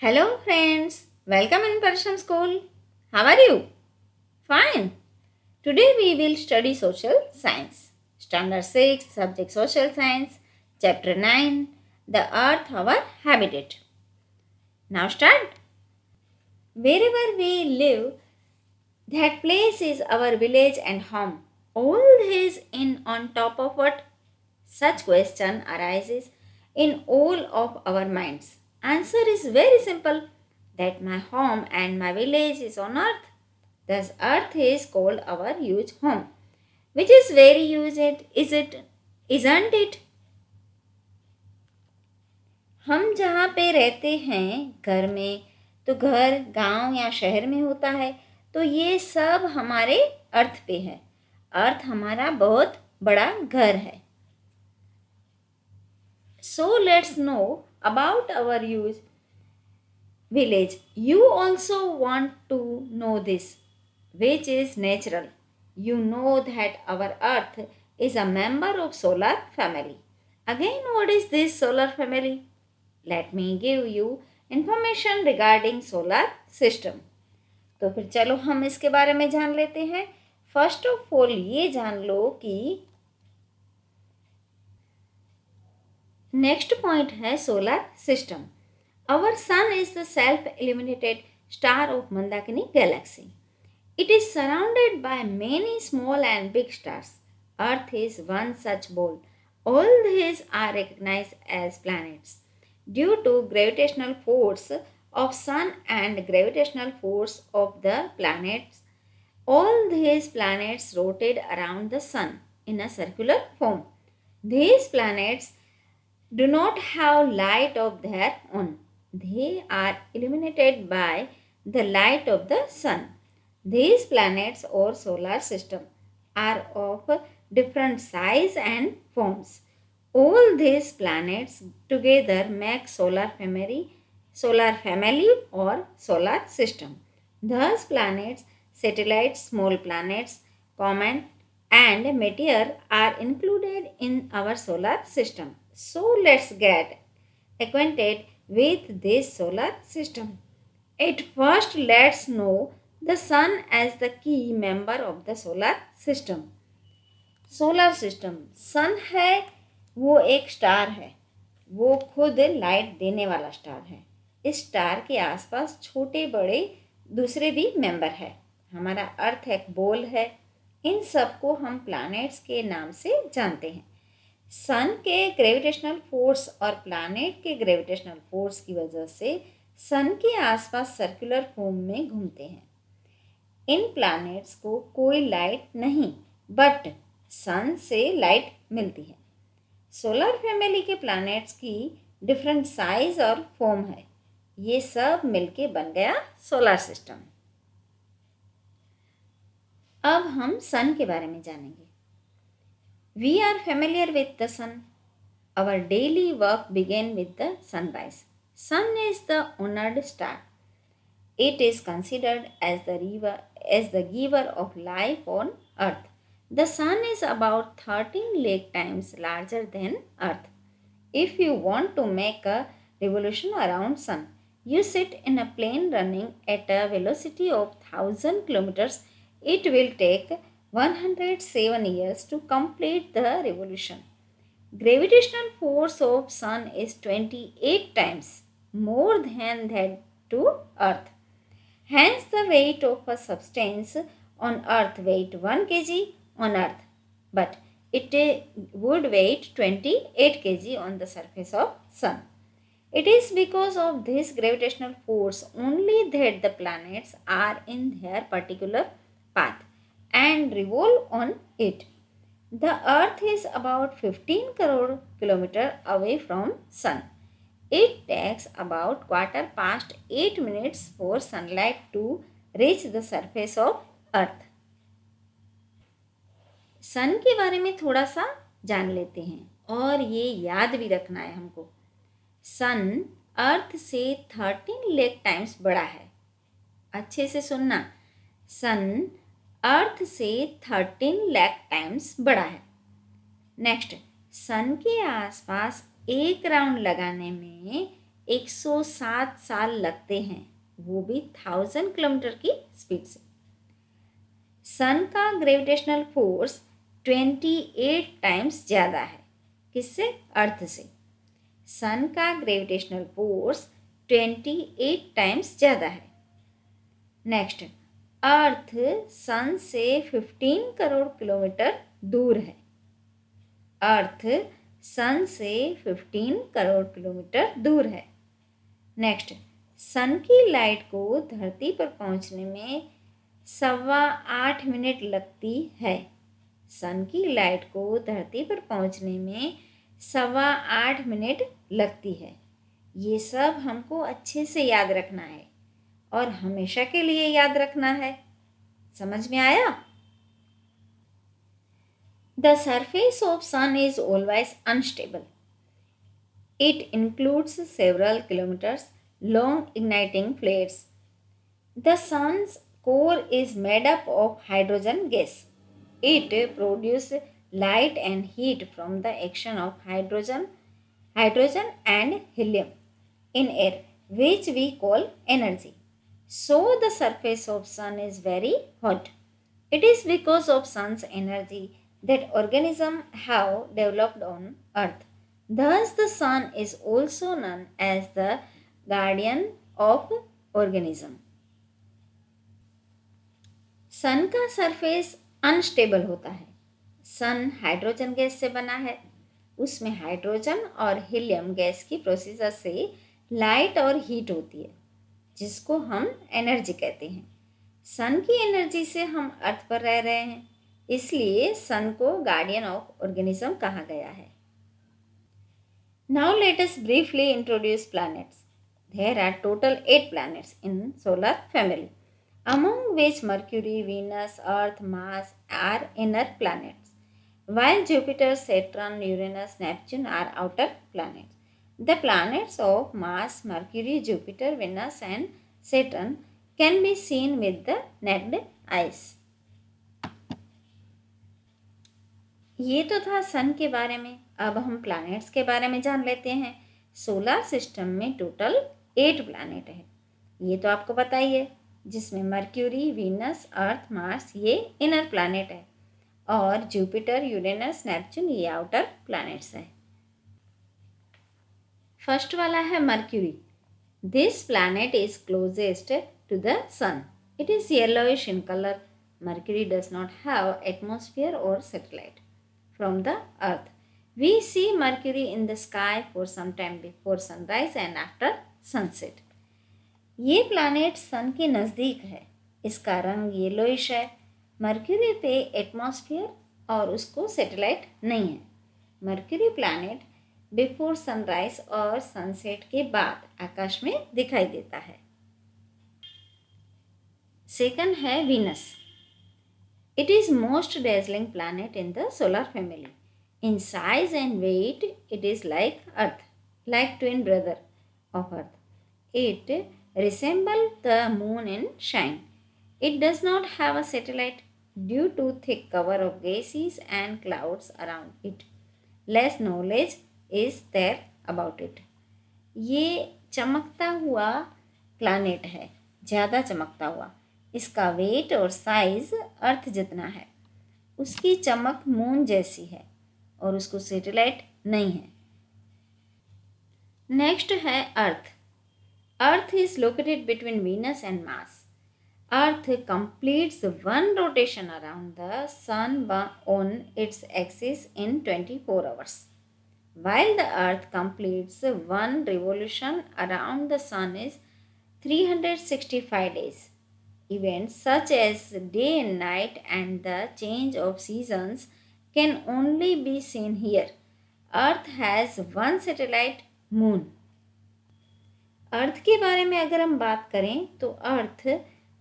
Hello, friends. Welcome in Parsham School. How are you? Fine. Today we will study social science. Standard 6, subject social science, chapter 9, the earth our habitat. Now start. Wherever we live, that place is our village and home. All this in on top of what? Such question arises in all of our minds. Answer is very simple that my home and my village is on earth. Thus earth is called our huge home, which is very used, isn't it? हम जहाँ पे रहते हैं घर में, तो घर गांव या शहर में होता है, तो ये सब हमारे अर्थ पे है। अर्थ हमारा बहुत बड़ा घर है। So let's know about our huge village. You also want to know this, which is natural. You know that our earth is a member of solar family. Again, what is this solar family? Let me give you information regarding solar system. तो फिर चलो हम इसके बारे में जान लेते हैं। फर्स्ट ऑफ ऑल ये जान लो कि नेक्स्ट पॉइंट है solar system. Our sun is the self-illuminated star of Mandakini galaxy. It is surrounded by many small and big stars. Earth is one such ball. All these are recognized as planets. Due to gravitational force of sun and gravitational force of the planets, all these planets rotate around the sun in a circular form. These planets do not have light of their own. They are illuminated by the light of the sun. These planets or solar system are of different size and forms. All these planets together make solar family or solar system. Thus planets, satellites, small planets, comet and meteor are included in our solar system. So let's get acquainted with this solar system. At first, let's know the sun as the key member of the solar system. Solar system sun है, वो एक star है। वो खुद light देने वाला star है। इस स्टार के आसपास छोटे बड़े दूसरे भी मेंबर है। हमारा अर्थ एक बॉल है। इन सबको हम प्लैनेट्स के नाम से जानते हैं। सन के ग्रेविटेशनल फोर्स और प्लैनेट के ग्रेविटेशनल फोर्स की वजह से सन के आसपास सर्कुलर फॉर्म में घूमते हैं। इन प्लैनेट्स को कोई लाइट नहीं, बट सन से लाइट मिलती है। सोलर फैमिली के प्लैनेट्स की डिफरेंट साइज और फॉर्म है। ये सब मिलके बन गया सोलर सिस्टम। अब हम सन के बारे में जानेंगे। We are familiar with the sun. Our daily work begins with the sunrise. Sun is the honored star. It is considered as the giver of life on earth. The sun is about 13 lakh times larger than earth. If you want to make a revolution around sun, you sit in a plane running at a velocity of 1000 kilometers. It will take 107 years to complete the revolution. Gravitational force of sun is 28 times more than that to earth. Hence the weight of a substance on earth weight 1 kg on earth, but it would weight 28 kg on the surface of sun. It is because of this gravitational force only that the planets are in their particular path and revolve on it. The earth is about 15 crore kilometers away from sun. It takes about 8:15 for sunlight to reach the surface of earth. सन के बारे में थोड़ा सा जान लेते हैं और ये याद भी रखना है हमको। सन अर्थ से 13 लाख टाइम्स बड़ा है। अच्छे से सुनना, सन अर्थ से 13 लाख टाइम्स बड़ा है। नेक्स्ट, सन के आसपास एक राउंड लगाने में 107 साल लगते हैं, वो भी 1000 किलोमीटर की स्पीड से। सन का ग्रेविटेशनल फोर्स 28 टाइम्स ज़्यादा है। किससे? अर्थ से। सन का ग्रेविटेशनल फोर्स 28 टाइम्स ज़्यादा है। नेक्स्ट, अर्थ सन से 15 करोड़ किलोमीटर दूर है। अर्थ सन से 15 करोड़ किलोमीटर दूर है। नेक्स्ट, सन की लाइट को धरती पर पहुंचने में 8.25 मिनट लगती है। सन की लाइट को धरती पर पहुंचने में 8.25 मिनट लगती है। ये सब हमको अच्छे से याद रखना है और हमेशा के लिए याद रखना है। समझ में आया? The surface of sun is always unstable. It includes several kilometers long igniting flares. The sun's core is made up of hydrogen gas. It produces light and heat from the action of hydrogen and helium in air, which we call energy. So the surface of sun is very hot. It is because of sun's energy that organisms have developed on earth. Thus the sun is also known as the guardian of organism. सन का surface unstable होता है। सन hydrogen gas से बना है। उसमें hydrogen और helium gas की process से लाइट और हीट होती है, जिसको हम एनर्जी कहते हैं। सन की एनर्जी से हम अर्थ पर रह रहे हैं, इसलिए सन को गार्डियन ऑफ ऑर्गेनिज्म कहा गया है। Now let us briefly introduce planets. There are total 8 planets in solar family, among which Mercury, Venus, Earth, Mars are inner planets, while Jupiter, Saturn, Uranus, Neptune are outer planets. The planets of Mars, Mercury, Jupiter, Venus and Saturn can be seen with the naked eyes. ये तो था सन के बारे में। अब हम planets के बारे में जान लेते हैं। सोलर सिस्टम में टोटल 8 प्लैनेट है, ये तो आपको पता ही है, जिसमें मर्क्यूरी, वीनस, अर्थ, मार्स ये इनर प्लैनेट है और जुपिटर, यूरेनस, नेपच्यून ये आउटर प्लैनेट्स है। फर्स्ट वाला है Mercury. This planet is closest to the sun. It is yellowish in colour. Mercury does not have atmosphere or satellite from the earth. We see Mercury in the sky for some time before sunrise and after sunset. ये planet सन के नज़दीक है, इसका रंग yellowish है। Mercury पे atmosphere और उसको सैटेलाइट नहीं है। मर्क्यूरी प्लैनेट बिफोर सनराइज और सनसेट के बाद आकाश में दिखाई देता है। सेकंड है Venus. It is most dazzling planet in the solar family. In size and weight, it is like Earth, like twin brother of Earth. It resembles the moon in shine. It does not have a satellite due to thick cover of gases and clouds around it. Less knowledge is there about it. ये चमकता हुआ planet है, ज़्यादा चमकता हुआ। इसका wait और size अर्थ जितना है। उसकी चमक मून जैसी है और उसको सैटेलाइट नहीं है। नेक्स्ट है Earth. Earth is located between Venus and Mars. Earth completes one rotation around the sun on its axis in 24 hours, while the earth completes one revolution around the sun is 365 days. Events such as day and night and the change of seasons can only be seen here. Earth has one satellite, moon. अर्थ के बारे में अगर हम बात करें तो अर्थ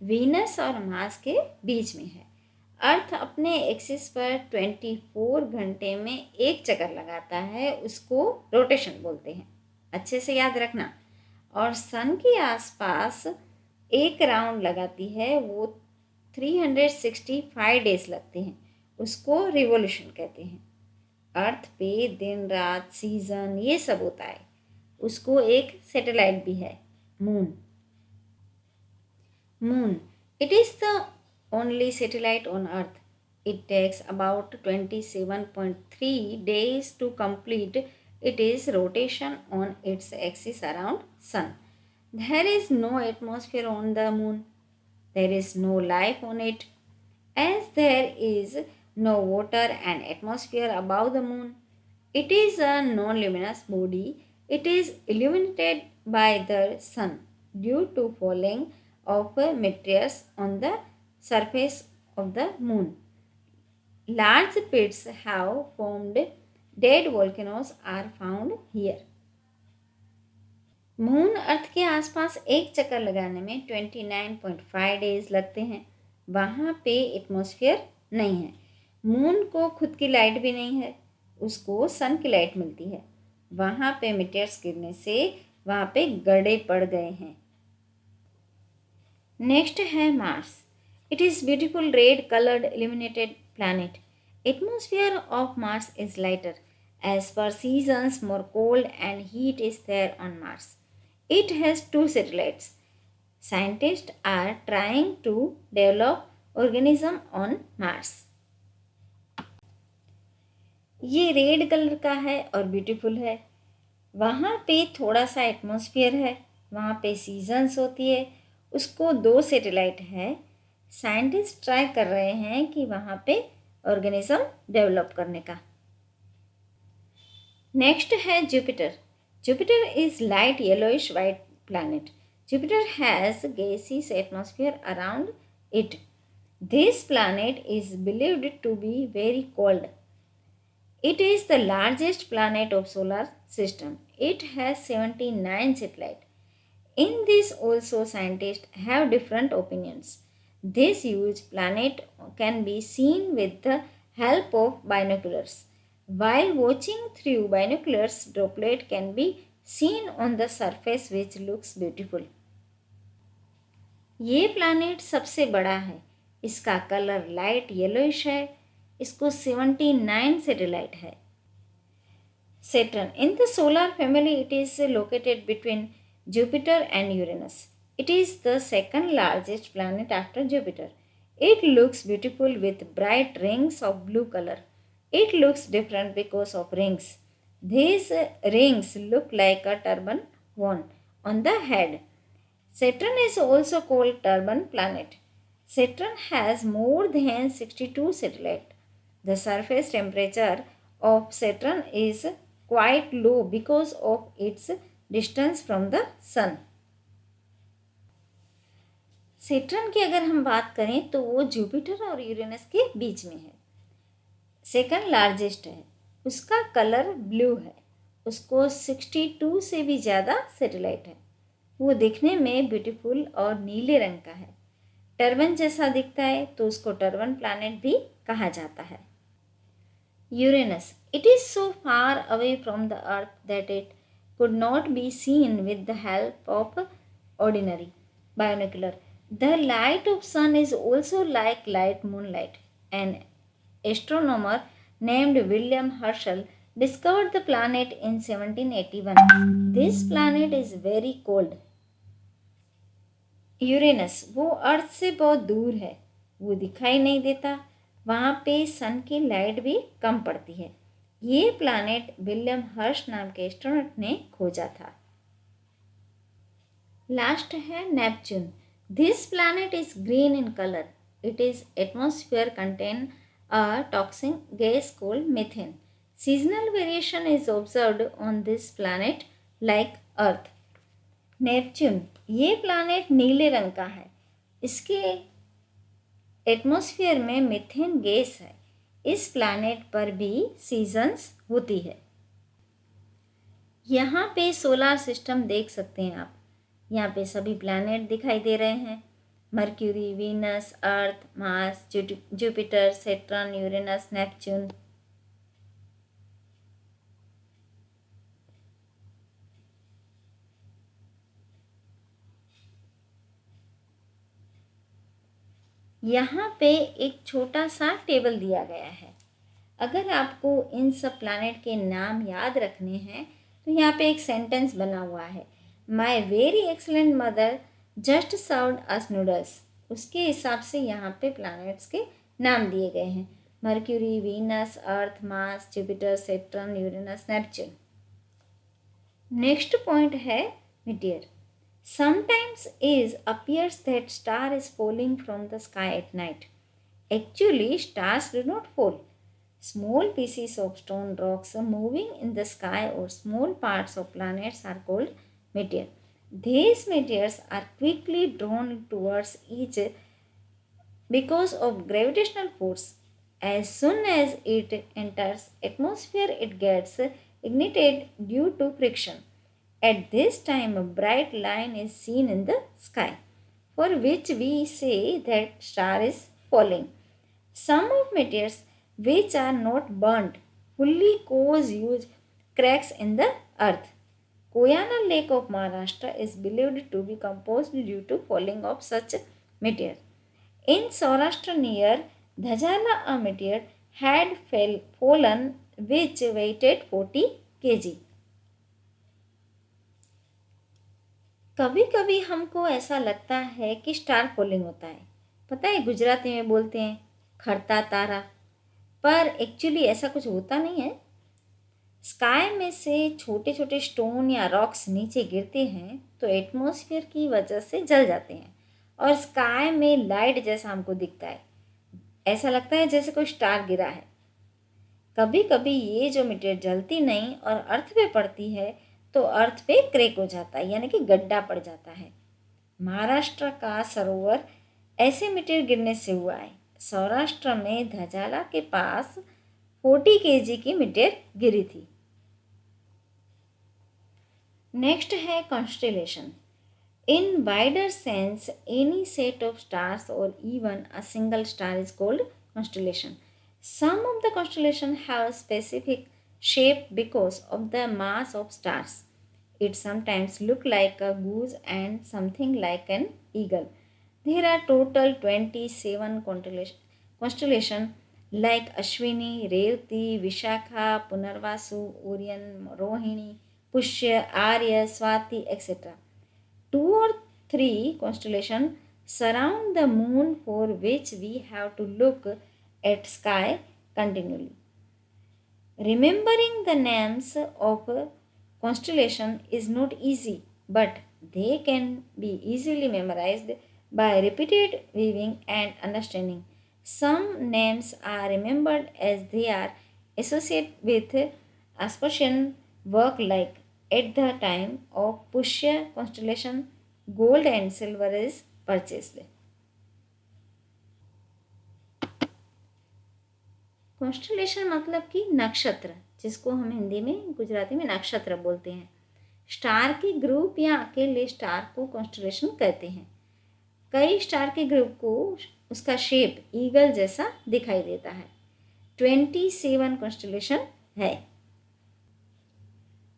Venus और Mars के बीच में है। अर्थ अपने एक्सिस पर 24 घंटे में एक चक्कर लगाता है, उसको रोटेशन बोलते हैं, अच्छे से याद रखना। और सन के आसपास एक राउंड लगाती है, वो 365 डेज लगते हैं, उसको रिवोल्यूशन कहते हैं। अर्थ पे दिन रात सीजन ये सब होता है। उसको एक सैटेलाइट भी है, moon. Moon. It is the only satellite on Earth. It takes about 27.3 days to complete its rotation on its axis around Sun. There is no atmosphere on the moon. There is no life on it. As there is no water and atmosphere above the moon, it is a non-luminous body. It is illuminated by the sun due to falling of meteors on the surface of the moon. Large pits have formed. Dead volcanoes are found here. Moon earth के आसपास एक चक्कर लगाने में 29.5 days लगते हैं। वहाँ पे एटमॉस्फेयर नहीं है। मून को खुद की लाइट भी नहीं है, उसको सन की लाइट मिलती है। वहाँ पे मीटियर्स गिरने से वहाँ पे गड्ढे पड़ गए हैं। नेक्स्ट है Mars. It is beautiful red coloured illuminated planet. Atmosphere of Mars is lighter. As per seasons, more cold and heat is there on Mars. It has 2 satellites. Scientists are trying to develop organism on Mars. ये red colour का है और beautiful है। वहाँ पे थोड़ा सा atmosphere है, वहाँ पे सीजन्स होती है, उसको 2 सैटेलाइट है। साइंटिस्ट ट्राई कर रहे हैं कि वहाँ पे ऑर्गेनिज्म डेवलप करने का। नेक्स्ट है Jupiter. Jupiter is light yellowish white planet. Jupiter has gaseous atmosphere around it. This planet is believed to be very cold. It is the largest planet of solar system. It has 79 satellites. In this also scientists have different opinions. This huge planet can be seen with the help of binoculars. While watching through binoculars, droplet can be seen on the surface which looks beautiful. ये planet सबसे बड़ा है। इसका colour light yellowish है। इसको 79 satellite है। Saturn. In the solar family, it is located between Jupiter and Uranus. It is the second largest planet after Jupiter. It looks beautiful with bright rings of blue color. It looks different because of rings. These rings look like a turban worn on the head. Saturn is also called turban planet. Saturn has more than 62 satellites. The surface temperature of Saturn is quite low because of its distance from the sun. Saturn की अगर हम बात करें तो वो Jupiter और Uranus के बीच में है। सेकंड लार्जेस्ट है। उसका कलर ब्लू है। उसको 62 से भी ज़्यादा सैटेलाइट है। वो दिखने में ब्यूटीफुल और नीले रंग का है। टर्बन जैसा दिखता है तो उसको टर्बन प्लैनेट भी कहा जाता है। Uranus. It is so far away from the Earth that it could not be seen with the help of ordinary binocular. The light of sun is also like light moonlight. An astronomer named William Herschel discovered the planet in 1781. This planet is very cold. Uranus वो अर्थ से बहुत दूर है, वो दिखाई नहीं देता, वहाँ पे सन की लाइट भी कम पड़ती है। ये प्लानेट विलियम हर्श नाम के एस्ट्रोनॉट ने खोजा था। लास्ट है Neptune. This planet is green in color. Its atmosphere contains a toxic gas called methane. Seasonal variation is observed on this planet like Earth. Neptune ये प्लानेट नीले रंग का है। इसके एटमॉस्फेयर में मीथेन गैस है। इस प्लानेट पर भी सीजन्स होती है। यहाँ पे सोलर सिस्टम देख सकते हैं आप। यहाँ पे सभी प्लैनेट दिखाई दे रहे हैं। Mercury, Venus, Earth, Mars, Jupiter, Saturn, Uranus, Neptune. यहाँ पे एक छोटा सा टेबल दिया गया है। अगर आपको इन सब प्लैनेट के नाम याद रखने हैं तो यहाँ पे एक सेंटेंस बना हुआ है, my very excellent mother just served us noodles. उसके हिसाब से यहाँ पे प्लैनेट्स के नाम दिए गए हैं, Mercury, Venus, Earth, Mars, Jupiter, Saturn, Uranus, Neptune. Next point है meteor. Sometimes it appears that star is falling from the sky at night. Actually, stars do not fall. Small pieces of stone rocks moving in the sky or small parts of planets are called meteors. These meteors are quickly drawn towards each because of gravitational force. As soon as it enters atmosphere, it gets ignited due to friction. At this time, a bright line is seen in the sky, for which we say that star is falling. Some of meteors which are not burnt fully cause huge cracks in the earth. Koyana Lake of Maharashtra is believed to be composed due to falling of such meteor. In Saurashtra near Dhajala, a meteor had fallen which weighted 40 kg. कभी कभी हमको ऐसा लगता है कि star falling होता है, पता है गुजराती में बोलते हैं खरता तारा, पर एक्चुअली ऐसा कुछ होता नहीं है। स्काई में से छोटे छोटे स्टोन या रॉक्स नीचे गिरते हैं तो एटमॉस्फेयर की वजह से जल जाते हैं और स्काई में लाइट जैसा हमको दिखता है, ऐसा लगता है जैसे कोई स्टार गिरा है। कभी कभी ये जो मिट्टी जलती नहीं और अर्थ पे पड़ती है तो अर्थ पे क्रैक हो जाता है, यानी कि गड्ढा पड़ जाता है। महाराष्ट्र का सरोवर ऐसे मिट्टी गिरने से हुआ है। सौराष्ट्र में धजाला के पास 40 kg की मिट्टी गिरी थी। नेक्स्ट है constellation. In wider sense any set of stars और even a single star is called constellation. Some of the constellation have specific shape because of the mass of stars. It sometimes look like a goose and something like an eagle. There are total 27 constellation like Ashwini, Revati, Vishakha, Punarvasu, Orion, Rohini, Pushya, Arya, Swati, etc. 2 or 3 constellation surround the moon, for which we have to look at sky continually. Remembering the names of constellation is not easy, but they can be easily memorized by repeated viewing and understanding. Some names are remembered as they are associated with auspicious work, like at the time of Pushya constellation, gold and silver is purchased. Constellation मतलब कि नक्षत्र, जिसको हम हिंदी में गुजराती में नक्षत्र बोलते हैं। स्टार के ग्रुप या अकेले स्टार को कॉन्स्टलेशन कहते हैं। कई स्टार के ग्रुप को उसका शेप ईगल जैसा दिखाई देता है। 27 कॉन्स्टलेशन है।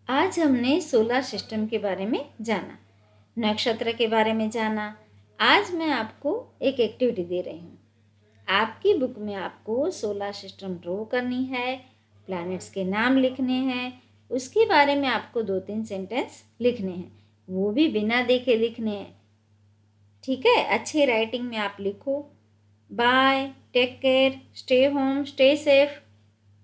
आज हमने सोलर सिस्टम के बारे में जाना, नक्षत्र के बारे में जाना। आज मैं आपको एक एक्टिविटी दे रही हूँ। आपकी बुक में आपको सोलर सिस्टम ड्रॉ करनी है, प्लैनेट्स के नाम लिखने हैं, उसके बारे में आपको 2-3 सेंटेंस लिखने हैं, वो भी बिना देखे लिखने हैं। ठीक है, अच्छी राइटिंग में आप लिखो। Bye, take care, stay home, stay safe.